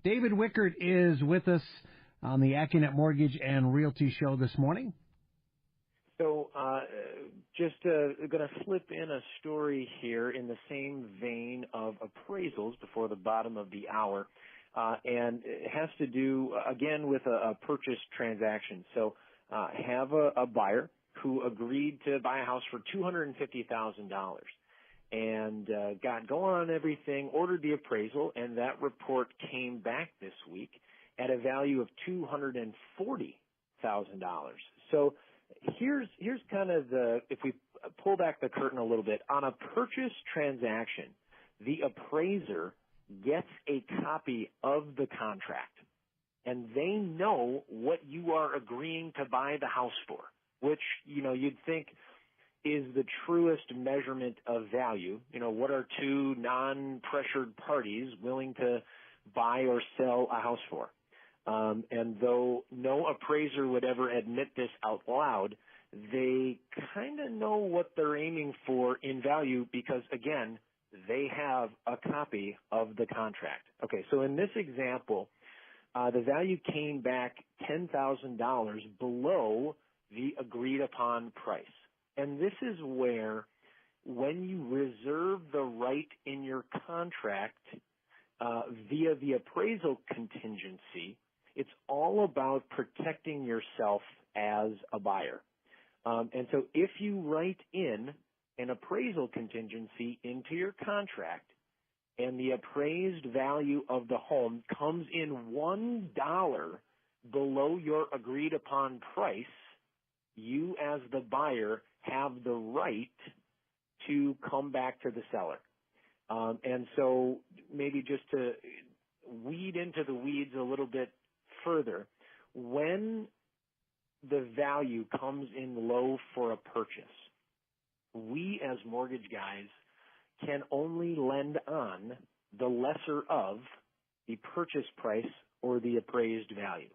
David Wickert is with us on the Accunet Mortgage and Realty Show this morning. So just going to slip in a story here in the same vein of appraisals before the bottom of the hour, and it has to do, again, with a purchase transaction. So have a buyer who agreed to buy a house for $250,000 and got going on everything, ordered the appraisal, and that report came back this week at a value of $240,000. So here's kind of if we pull back the curtain a little bit, on a purchase transaction, the appraiser gets a copy of the contract, and they know what you are agreeing to buy the house for, which, you'd think is the truest measurement of value. What are two non-pressured parties willing to buy or sell a house for? And though no appraiser would ever admit this out loud, they kind of know what they're aiming for in value because, again, they have a copy of the contract. Okay, so in this example, the value came back $10,000 below the agreed upon price. And this is where, when you reserve the right in your contract via the appraisal contingency, it's all about protecting yourself as a buyer. And so if you write in an appraisal contingency into your contract and the appraised value of the home comes in $1 below your agreed upon price, you as the buyer have the right to come back to the seller. And so maybe just to weed into the weeds a little bit further, when the value comes in low for a purchase, we as mortgage guys can only lend on the lesser of the purchase price or the appraised value.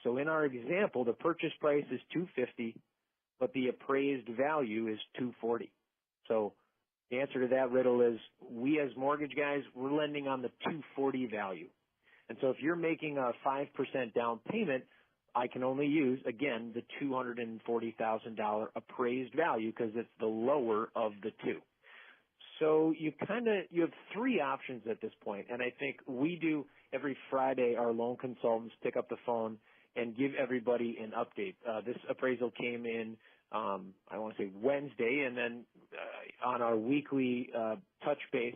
So in our example, the purchase price is $250, but the appraised value is $240. So the answer to that riddle is we as mortgage guys, we're lending on the $240 value. And so if you're making a 5% down payment, I can only use, again, the $240,000 appraised value because it's the lower of the two. So you have three options at this point. And I think we do every Friday, our loan consultants pick up the phone and give everybody an update. This appraisal came in, I want to say Wednesday, and then on our weekly touch base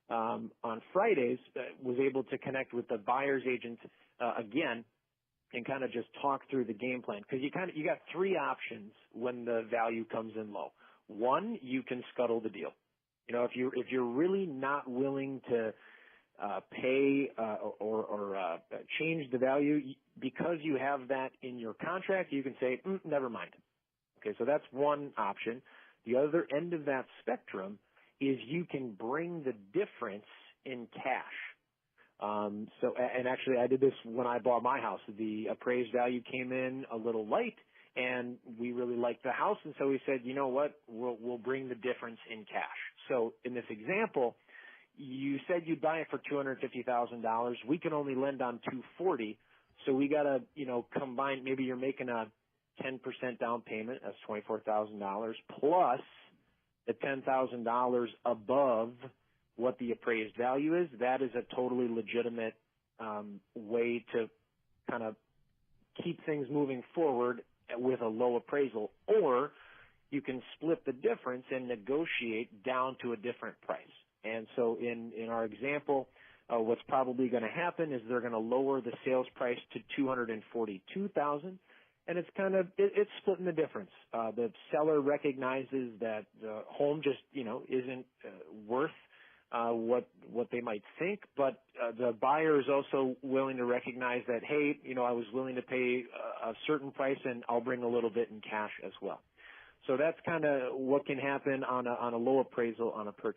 on Fridays, was able to connect with the buyer's agent again and kind of just talk through the game plan. Because you got three options when the value comes in low. One, you can scuttle the deal. If you're really not willing to pay or change the value because you have that in your contract, you can say, never mind. Okay, so that's one option. The other end of that spectrum is you can bring the difference in cash. And actually, I did this when I bought my house. The appraised value came in a little light, and we really liked the house, and so we said, you know what, we'll bring the difference in cash. So in this example, you said you'd buy it for $250,000. We can only lend on $240,000, so we got to, combine. Maybe you're making a 10% down payment. That's $24,000 plus the $10,000 above what the appraised value is. That is a totally legitimate way to kind of keep things moving forward with a low appraisal, or you can split the difference and negotiate down to a different price. And so in our example, what's probably going to happen is they're going to lower the sales price to $242,000, and it's splitting the difference. The seller recognizes that the home just isn't worth what they might think, but the buyer is also willing to recognize that, hey, I was willing to pay a certain price, and I'll bring a little bit in cash as well. So that's kind of what can happen on a low appraisal on a purchase.